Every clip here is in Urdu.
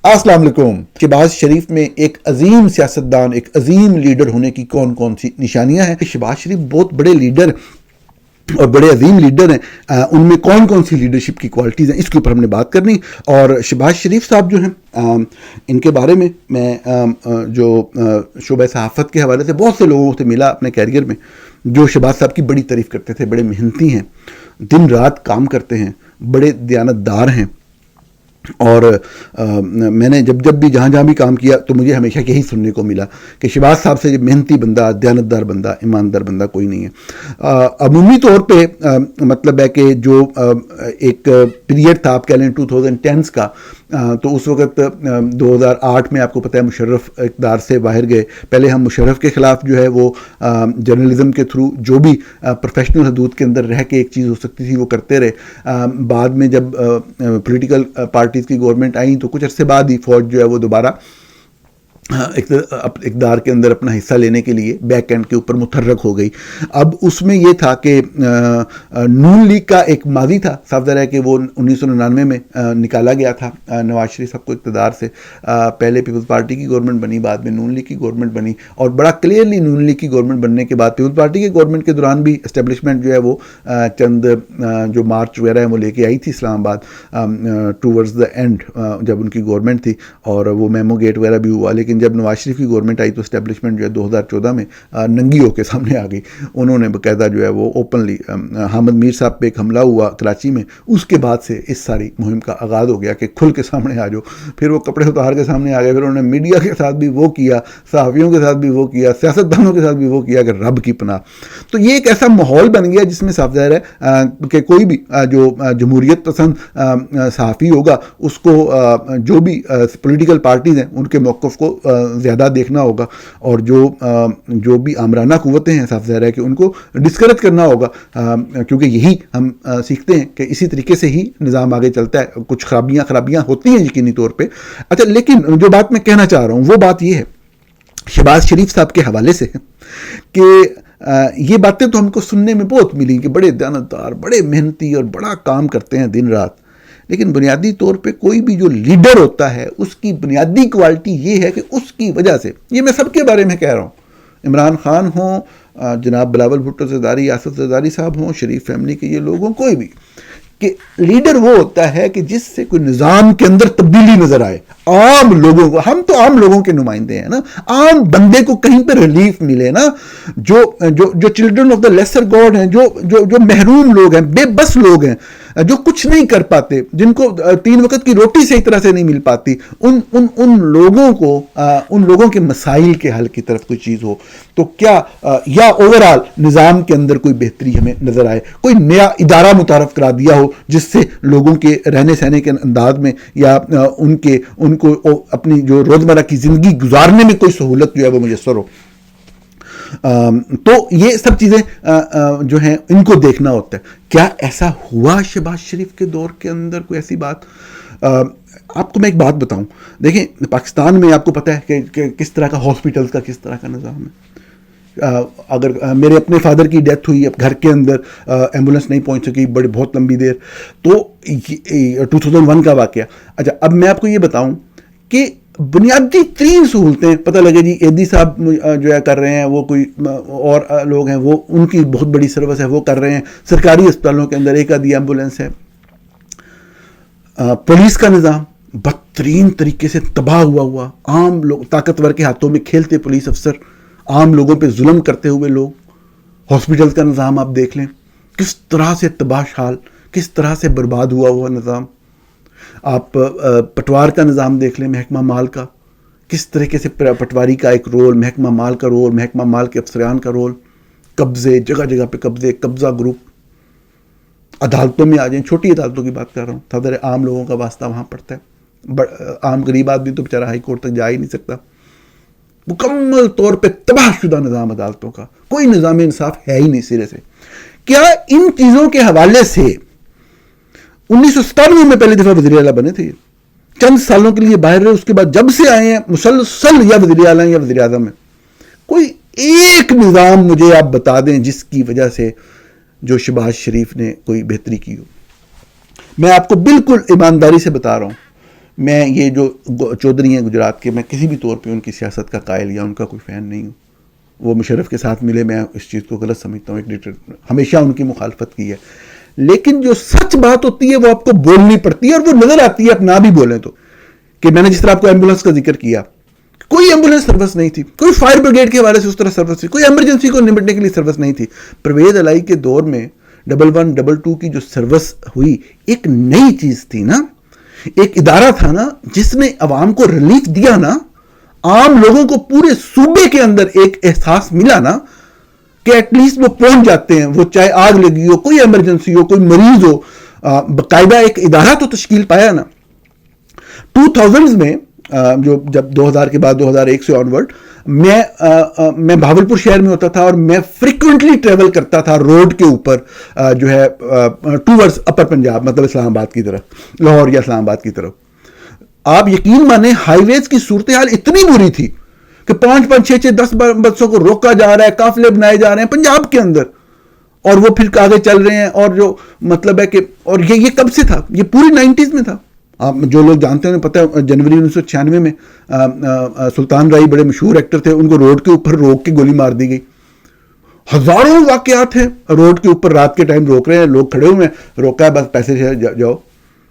السلام علیکم. شہباز شریف میں ایک عظیم سیاستدان، ایک عظیم لیڈر ہونے کی کون کون سی نشانیاں ہیں؟ شہباز شریف بہت بڑے لیڈر اور بڑے عظیم لیڈر ہیں. ان میں کون کون سی لیڈرشپ کی کوالٹیز ہیں، اس کے اوپر ہم نے بات کرنی. اور شہباز شریف صاحب جو ہیں، ان کے بارے میں جو شعبہ صحافت کے حوالے سے بہت سے لوگوں سے ملا اپنے کیریئر میں، جو شہباز صاحب کی بڑی تعریف کرتے تھے. بڑے محنتی ہیں، دن رات کام کرتے ہیں، بڑے دیانتدار ہیں. اور میں نے جب بھی جہاں بھی کام کیا تو مجھے ہمیشہ یہی سننے کو ملا کہ شہباز صاحب سے محنتی بندہ، دیانتدار بندہ، ایماندار بندہ کوئی نہیں ہے. عمومی طور پہ مطلب ہے کہ جو ایک پیریڈ تھا، آپ کہہ لیں 2010 کا، تو اس وقت 2008 میں آپ کو پتہ ہے مشرف اقتدار سے باہر گئے. پہلے ہم مشرف کے خلاف جو ہے وہ جرنلزم کے تھرو جو بھی پروفیشنل حدود کے اندر رہ کے ایک چیز ہو سکتی تھی وہ کرتے رہے. بعد میں جب پولیٹیکل پارٹیز کی گورنمنٹ آئیں تو کچھ عرصے بعد ہی فوج جو ہے وہ دوبارہ اقتدار کے اندر اپنا حصہ لینے کے لیے بیک اینڈ کے اوپر متحرک ہو گئی. اب اس میں یہ تھا کہ نون لیگ کا ایک ماضی تھا. صاف ظاہر ہے کہ وہ 1999 میں نکالا گیا تھا نواز شریف صاحب کو اقتدار سے. پہلے پیپلز پارٹی کی گورنمنٹ بنی، بعد میں نون لیگ کی گورنمنٹ بنی، اور بڑا کلیئرلی نون لیگ کی گورنمنٹ بننے کے بعد پیپلز پارٹی کی گورنمنٹ کے دوران بھی اسٹیبلشمنٹ جو ہے وہ چند جو مارچ وغیرہ ہے وہ لے کے آئی تھی اسلام آباد ٹورڈز دا اینڈ جب ان کی گورنمنٹ تھی، اور وہ میمو گیٹ وغیرہ بھی ہوا. لیکن جب نواز شریف کی گورنمنٹ آئی تو اسٹیبلشمنٹ جو ہے 2014 میں ننگی ہو کے سامنے آ گئی. انہوں نے باقاعدہ جو ہے وہ اوپنلی حامد میر صاحب پہ ایک حملہ ہوا کراچی میں، اس کے بعد سے اس ساری مہم کا آغاز ہو گیا کہ کھل کے سامنے آ جاؤ. پھر وہ کپڑے اتار کے سامنے آ گئے. پھر انہوں نے میڈیا کے ساتھ بھی وہ کیا، صحافیوں کے ساتھ بھی وہ کیا، سیاستدانوں کے ساتھ بھی وہ کیا کہ رب کی پناہ. تو یہ ایک ایسا ماحول بن گیا جس میں صاف ظاہر ہے کہ کوئی بھی جو جمہوریت پسند صحافی ہوگا اس کو جو بھی پولیٹیکل پارٹیز ہیں ان کے موقف کو زیادہ دیکھنا ہوگا، اور جو بھی آمرانہ قوتیں ہیں صاف ظاہر ہے کہ ان کو ڈسکریج کرنا ہوگا، کیونکہ یہی ہم سیکھتے ہیں کہ اسی طریقے سے ہی نظام آگے چلتا ہے. کچھ خرابیاں ہوتی ہیں یقینی طور پہ. اچھا، لیکن جو بات میں کہنا چاہ رہا ہوں وہ بات یہ ہے شہباز شریف صاحب کے حوالے سے کہ یہ باتیں تو ہم کو سننے میں بہت ملی کہ بڑے دیانتدار، بڑے محنتی اور بڑا کام کرتے ہیں دن رات. لیکن بنیادی طور پہ کوئی بھی جو لیڈر ہوتا ہے اس کی بنیادی کوالٹی یہ ہے کہ اس کی وجہ سے، یہ میں سب کے بارے میں کہہ رہا ہوں، عمران خان ہوں، جناب بلاول بھٹو زرداری، آصف زرداری صاحب ہوں، شریف فیملی کے یہ لوگ ہوں، کوئی بھی، کہ لیڈر وہ ہوتا ہے کہ جس سے کوئی نظام کے اندر تبدیلی نظر آئے. عام لوگوں کو، ہم تو عام لوگوں کے نمائندے ہیں نا، عام بندے کو کہیں پہ ریلیف ملے نا. جو children of the lesser God ہیں، جو محروم لوگ ہیں، بے بس لوگ ہیں، جو کچھ نہیں کر پاتے، جن کو 3 وقت کی روٹی صحیح طرح سے نہیں مل پاتی، ان لوگوں کے مسائل کے حل کی طرف کوئی چیز ہو تو کیا، یا اوورآل نظام کے اندر کوئی بہتری ہمیں نظر آئے، کوئی نیا ادارہ متعارف کرا دیا ہو جس سے لوگوں کے رہنے سہنے کے انداز میں یا ان کو اپنی جو روزمرہ کی زندگی گزارنے میں کوئی سہولت جو ہے وہ میسر ہو. تو یہ سب چیزیں جو ہیں ان کو دیکھنا ہوتا ہے. کیا ایسا ہوا شہباز شریف کے دور کے اندر کوئی ایسی بات؟ آپ کو میں ایک بات بتاؤں، دیکھیں پاکستان میں آپ کو پتہ ہے کہ کس طرح کا ہاسپٹلز کا کس طرح کا نظام ہے. اگر میرے اپنے فادر کی ڈیتھ ہوئی، اب گھر کے اندر ایمبولینس نہیں پہنچ سکی بہت لمبی دیر، تو 2001 کا واقعہ. اچھا، اب میں آپ کو یہ بتاؤں کہ بنیادی ترین سہولتیں، پتہ لگے جی ایدی صاحب جو ہے کر رہے ہیں، وہ کوئی اور لوگ ہیں وہ ان کی بہت بڑی سروس ہے وہ کر رہے ہیں. سرکاری اسپتالوں کے اندر ایک آدھی ایمبولینس ہے. پولیس کا نظام بدترین طریقے سے تباہ ہوا، عام لوگ طاقتور کے ہاتھوں میں کھیلتے پولیس افسر، عام لوگوں پہ ظلم کرتے ہوئے لوگ. ہاسپٹل کا نظام آپ دیکھ لیں کس طرح سے تباہ حال، کس طرح سے برباد ہوا نظام. آپ پٹوار کا نظام دیکھ لیں، محکمہ مال کا، کس طریقے سے پٹواری کا ایک رول، محکمہ مال کا رول، محکمہ مال کے افسران کا رول، قبضے، جگہ جگہ پہ قبضہ گروپ. عدالتوں میں آ جائیں، چھوٹی عدالتوں کی بات کر رہا ہوں، صدر عام لوگوں کا واسطہ وہاں پڑتا ہے. عام غریب آدمی تو بیچارہ ہائی کورٹ تک جا ہی نہیں سکتا. مکمل طور پہ تباہ شدہ نظام عدالتوں کا، کوئی نظام انصاف ہے ہی نہیں سرے سے. کیا ان چیزوں کے حوالے سے 1997 میں پہلی دفعہ وزیر اعلیٰ بنے تھے، چند سالوں کے لیے باہر رہے، اس کے بعد جب سے آئے ہیں مسلسل یا وزیر اعلیٰ یا وزیر اعظم ہیں. کوئی ایک نظام مجھے آپ بتا دیں جس کی وجہ سے جو شہباز شریف نے کوئی بہتری کی ہو. میں آپ کو بالکل ایمانداری سے بتا رہا ہوں، میں یہ جو چودھری ہیں گجرات کے، میں کسی بھی طور پہ ان کی سیاست کا قائل یا ان کا کوئی فین نہیں ہوں. وہ مشرف کے ساتھ ملے، میں اس چیز کو غلط سمجھتا ہوں، ایک ہمیشہ ان کی مخالفت کی ہے. لیکن جو سچ بات ہوتی ہے وہ آپ کو بولنی پڑتی ہے، اور وہ نظر آتی ہے، آپ نہ بھی بولیں تو. کہ میں نے جس طرح آپ کو ایمبولینس کا ذکر کیا، کوئی ایمبولینس سروس نہیں تھی، کوئی فائر بریگیڈ کے حوالے سے اس طرح سروس تھی، کوئی ایمرجنسی کو نمٹنے کے لیے سروس نہیں تھی. پرویز الہی کے دور میں 11 22 کی جو سروس ہوئی، ایک نئی چیز تھی نا، ایک ادارہ تھا نا جس نے عوام کو ریلیف دیا نا. عام لوگوں کو پورے صوبے کے اندر ایک احساس ملا نا کہ ایٹ لیسٹ وہ پہنچ جاتے ہیں، وہ چاہے آگ لگی ہو، کوئی ایمرجنسی ہو، کوئی مریض ہو، باقاعدہ ایک ادارہ تو تشکیل پایا نا. 2000 میں جو جب 2000 کے بعد 2001 سے آنورڈ میں بھاولپور شہر میں ہوتا تھا، اور میں فریکوینٹلی ٹریول کرتا تھا روڈ کے اوپر جو ہے ٹورڈز اپر پنجاب، مطلب اسلام آباد کی طرف، لاہور یا اسلام آباد کی طرف. آپ یقین مانیں ہائی ویز کی صورتحال اتنی بری تھی کہ 5 6 10 بسوں کو روکا جا رہا ہے، قافلے بنائے جا رہے ہیں پنجاب کے اندر، اور وہ پھر آگے چل رہے ہیں. اور جو مطلب ہے کہ اور یہ کب سے تھا؟ یہ پوری 90s میں تھا. آپ جو لوگ جانتے ہیں پتہ ہے، جنوری 1996 میں سلطان رائی بڑے مشہور ایکٹر تھے، ان کو روڈ کے اوپر روک کے گولی مار دی گئی. ہزاروں واقعات ہیں روڈ کے اوپر، رات کے ٹائم روک رہے ہیں، لوگ کھڑے ہوئے ہیں، روکا ہے بس پیسے سے جاؤ.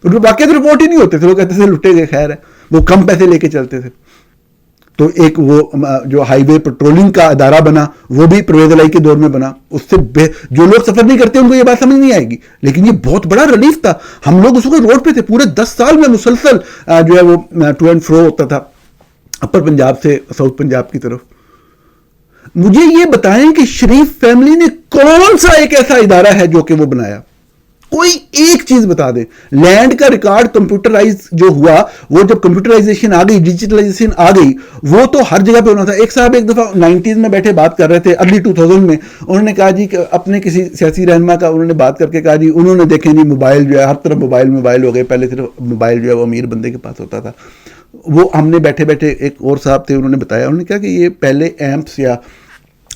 واقعات رپورٹ ہی نہیں ہوتے تھے، لوگ کہتے تھے لٹے گئے، خیر ہے، وہ کم پیسے لے کے چلتے تھے. تو ایک وہ جو ہائی وے پیٹرولنگ کا ادارہ بنا، وہ بھی پرویز الہی کے دور میں بنا. اس سے جو لوگ سفر نہیں کرتے ان کو یہ بات سمجھ نہیں آئے گی، لیکن یہ بہت بڑا ریلیف تھا. ہم لوگ اس وقت روڈ پہ تھے، پورے 10 سال میں مسلسل جو ہے وہ ٹو اینڈ فرو ہوتا تھا اپر پنجاب سے ساؤتھ پنجاب کی طرف. مجھے یہ بتائیں کہ شریف فیملی نے کون سا ایک ایسا ادارہ ہے جو کہ وہ بنایا؟ کوئی ایک چیز بتا دیں. لینڈ کا ریکارڈ کمپیوٹرائز جو ہوا، وہ جب کمپیوٹرائزیشن آ گئی، ڈیجیٹلائزیشن آ گئی، وہ تو ہر جگہ پہ ہونا تھا. ایک صاحب ایک دفعہ 90s میں بیٹھے بات کر رہے تھے، ارلی 2000 میں، انہوں نے کہا جی کہ اپنے کسی سیاسی رہنما کا انہوں نے بات کر کے کہا جی انہوں نے دیکھیں جی موبائل جو ہے ہر طرف موبائل ہو گئے. پہلے صرف موبائل جو ہے وہ امیر بندے کے پاس ہوتا تھا. وہ ہم نے بیٹھے بیٹھے ایک اور صاحب تھے، انہوں نے بتایا، انہوں نے کہا کہ یہ پہلے ایمپس یا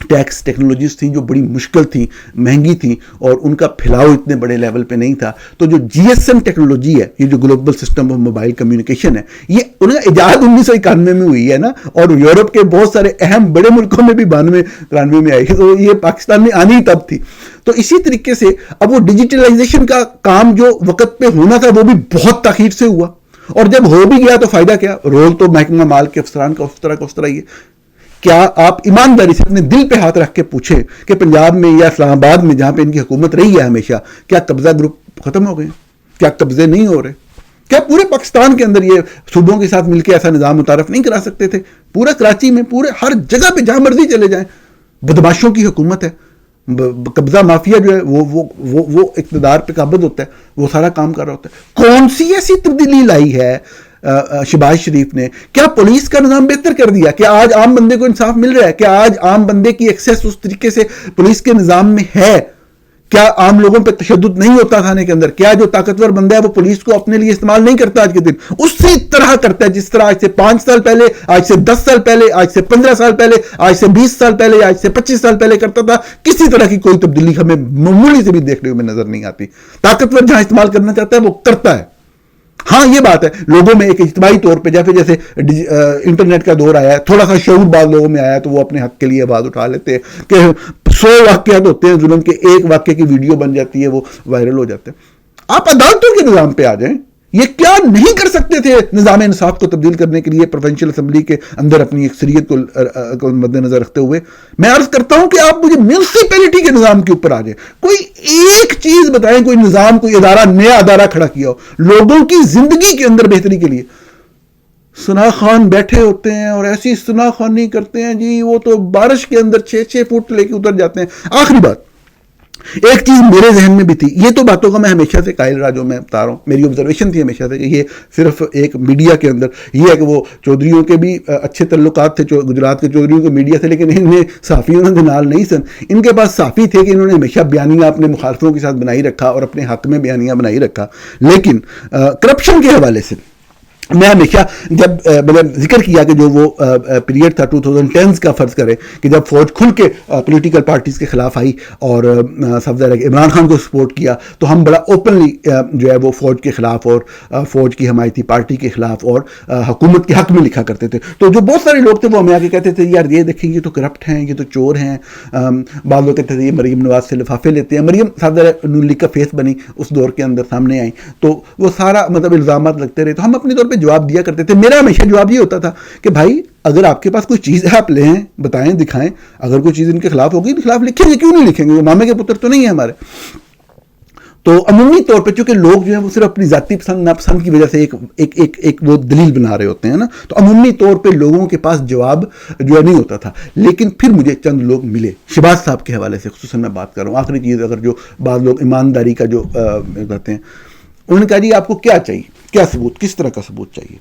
ٹیکس ٹیکنالوجیز تھیں جو بڑی مشکل تھیں، مہنگی تھیں، اور ان کا پھیلاؤ اتنے بڑے لیول پہ نہیں تھا. تو جو جی ایس ایم ٹیکنالوجی ہے، یہ جو global system of mobile communication ہے، یہ انہوں نے ایجاد 1991 میں ہوئی ہے نا، اور یورپ کے بہت سارے اہم بڑے ملکوں میں بھی 92 93 میں آئی ہے، تو یہ پاکستان میں آنی ہی تب تھی. تو اسی طریقے سے اب وہ ڈیجیٹلائزیشن کا کام جو وقت پہ ہونا تھا وہ بھی بہت تاخیر سے ہوا، اور جب ہو بھی گیا تو فائدہ کیا؟ رول تو محکمہ مال کے افسران کا اس طرح ہی ہے. کیا آپ ایمانداری سے اپنے دل پہ ہاتھ رکھ کے پوچھیں کہ پنجاب میں یا اسلام آباد میں جہاں پہ ان کی حکومت رہی ہے ہمیشہ، کیا قبضہ گروپ ختم ہو گئے؟ کیا قبضے نہیں ہو رہے؟ کیا پورے پاکستان کے اندر یہ صوبوں کے ساتھ مل کے ایسا نظام متعارف نہیں کرا سکتے تھے؟ پورا کراچی میں، پورے ہر جگہ پہ جہاں مرضی چلے جائیں، بدماشوں کی حکومت ہے، قبضہ مافیا جو ہے وہ اقتدار پہ قابض ہوتا ہے، وہ سارا کام کر رہا ہوتا ہے. کون سی ایسی تبدیلی لائی ہے شہباز شریف نے؟ کیا پولیس کا نظام بہتر کر دیا؟ کیا آج عام بندے کو انصاف مل رہا ہے؟ کیا آج عام بندے کی ایکسیس اس طریقے سے پولیس کے نظام میں ہے؟ کیا عام لوگوں پہ تشدد نہیں ہوتا تھانے کے اندر؟ کیا جو طاقتور بندہ ہے وہ پولیس کو اپنے لیے استعمال نہیں کرتا آج کے دن؟ اسی طرح کرتا ہے جس طرح آج سے 5 سال پہلے، آج سے 10 سال پہلے، آج سے 15 سال پہلے، آج سے 20 سال پہلے، آج سے 25 سال پہلے کرتا تھا. کسی طرح کی کوئی تبدیلی ہمیں معمولی سے بھی دیکھنے میں نظر نہیں آتی. طاقتور جہاں استعمال کرنا چاہتا ہے وہ کرتا ہے. ہاں یہ بات ہے، لوگوں میں ایک اجتماعی طور پہ جیسے انٹرنیٹ کا دور آیا ہے، تھوڑا سا شعور بعض لوگوں میں آیا ہے، تو وہ اپنے حق کے لیے آواز اٹھا لیتے ہیں کہ 100 واقعات ہوتے ہیں ظلم کے، ایک واقعے کی ویڈیو بن جاتی ہے، وہ وائرل ہو جاتے ہیں. آپ عدالتوں کے نظام پہ آ جائیں. یہ کیا نہیں کر سکتے تھے نظام انصاف کو تبدیل کرنے کے لیے پروونشل اسمبلی کے اندر اپنی اکثریت کو مد نظر رکھتے ہوئے؟ میں عرض کرتا ہوں کہ آپ مجھے میونسپلٹی کے نظام کے اوپر آ جائیں، کوئی ایک چیز بتائیں، کوئی نظام، کوئی ادارہ، نیا ادارہ کھڑا کیا ہو لوگوں کی زندگی کے اندر بہتری کے لیے. ثنا خان بیٹھے ہوتے ہیں اور ایسی ثنا خوانی کرتے ہیں جی، وہ تو بارش کے اندر 6 فٹ لے کے اتر جاتے ہیں. آخری بات، ایک چیز میرے ذہن میں بھی تھی، یہ تو باتوں کا میں ہمیشہ سے قائل رہا، جو میں بتا رہا ہوں میری آبزرویشن تھی ہمیشہ سے، کہ یہ صرف ایک میڈیا کے اندر یہ ہے کہ وہ چودھریوں کے بھی اچھے تعلقات تھے، گجرات کے چودھریوں کے میڈیا سے، لیکن انہیں صحافیوں نے نال نہیں سن. ان کے پاس صحافی تھے کہ انہوں نے ہمیشہ بیانیہ اپنے مخالفوں کے ساتھ بنائی رکھا اور اپنے حق میں بیانیہ بنائی رکھا. لیکن کرپشن کے حوالے سے میں ہمیشہ جب مطلب ذکر کیا کہ جو وہ پیریڈ تھا 2010 کا فرض کریں کہ جب فوج کھل کے پولیٹیکل پارٹیز کے خلاف آئی اور سب ظاہر ہے کہ عمران خان کو سپورٹ کیا تو ہم بڑا اوپنلی جو ہے وہ فوج کے خلاف اور فوج کی حمایتی پارٹی کے خلاف اور حکومت کے حق میں لکھا کرتے تھے. تو جو بہت سارے لوگ تھے وہ ہمیں آ کے کہتے تھے یار یہ دیکھیں یہ تو کرپٹ ہیں, یہ تو چور ہیں. بعض لوگ کہتے تھے یہ مریم نواز سے لفافے لیتے ہیں. مریم سب ظاہر ہے نون لیگ کا فیس بنی اس دور کے اندر سامنے آئیں تو وہ سارا مطلب الزامات لگتے رہے. تو ہم اپنے طور پہ جواب دیا کرتے تھے. میرا ہمیشہ جواب یہ ہوتا تھا کہ بھائی اگر آپ کے پاس کوئی چیز ہے آپ لیں, بتائیں, دکھائیں. اگر کوئی چیز ان کے خلاف ہوگی خلاف لکھیں گے, کیوں نہیں لکھیں گے, وہ مامے کے پتر تو نہیں ہے ہمارے. تو عمومی طور پہ چونکہ لوگ جو ہیں وہ صرف اپنی ذاتی پسند ناپسند کی وجہ سے ایک وہ دلیل بنا رہے ہوتے ہیں نا, تو عمومی طور پہ لوگوں کے پاس جواب جو ہے نہیں ہوتا تھا. لیکن پھر مجھے چند لوگ ملے, شہباز صاحب کے حوالے سے خصوصاً میں بات کر رہا ہوں. آخری چیز اگر جو بعض لوگ ایمانداری کا جو کہتے ہیں, انہوں نے کہا جی آپ کو کیا چاہیے, کیا ثبوت, کس طرح کا ثبوت چاہیے.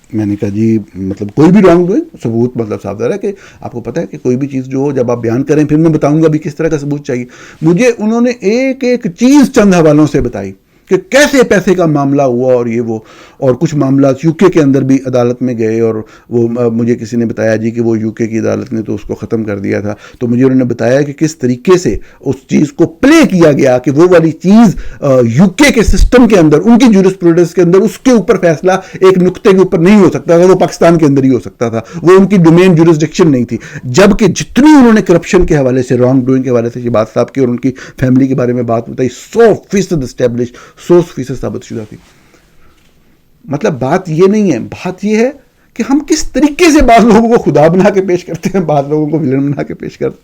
میں نے کہا جی مطلب کوئی بھی رانگ ڈوئنگ ثبوت, مطلب صاف ظاہر ہے کہ آپ کو پتہ ہے کہ کوئی بھی چیز جو ہو جب آپ بیان کریں پھر میں بتاؤں گا بھی کس طرح کا ثبوت چاہیے. مجھے انہوں نے ایک ایک چیز چند حوالوں سے بتائی کہ کیسے پیسے کا معاملہ ہوا اور یہ وہ, اور کچھ معاملات یو کے اندر بھی عدالت میں گئے اور وہ مجھے کسی نے بتایا جی کہ وہ یو کی عدالت نے تو اس کو ختم کر دیا تھا. تو مجھے انہوں نے بتایا کہ کس طریقے سے اس چیز کو پلے کیا گیا کہ وہ والی چیز یو کے سسٹم کے اندر, ان کی جورسپروڈنس کے اندر اس کے اوپر فیصلہ ایک نقطے کے اوپر نہیں ہو سکتا تھا, وہ پاکستان کے اندر ہی ہو سکتا تھا, وہ ان کی ڈومین جورسڈکشن نہیں تھی. جبکہ جتنی انہوں نے کرپشن کے حوالے سے, رانگ ڈوئنگ کے حوالے سے شہباز صاحب کی اور ان کی فیملی کے بارے میں بات بتائی, 100% اسٹیبلش, 100% ثابت شدہ تھی. مطلب بات یہ نہیں ہے, بات یہ ہے کہ ہم کس طریقے سے بعض لوگوں کو خدا بنا کے پیش کرتے ہیں, بعض لوگوں کو ولن بنا کے پیش کرتے ہیں.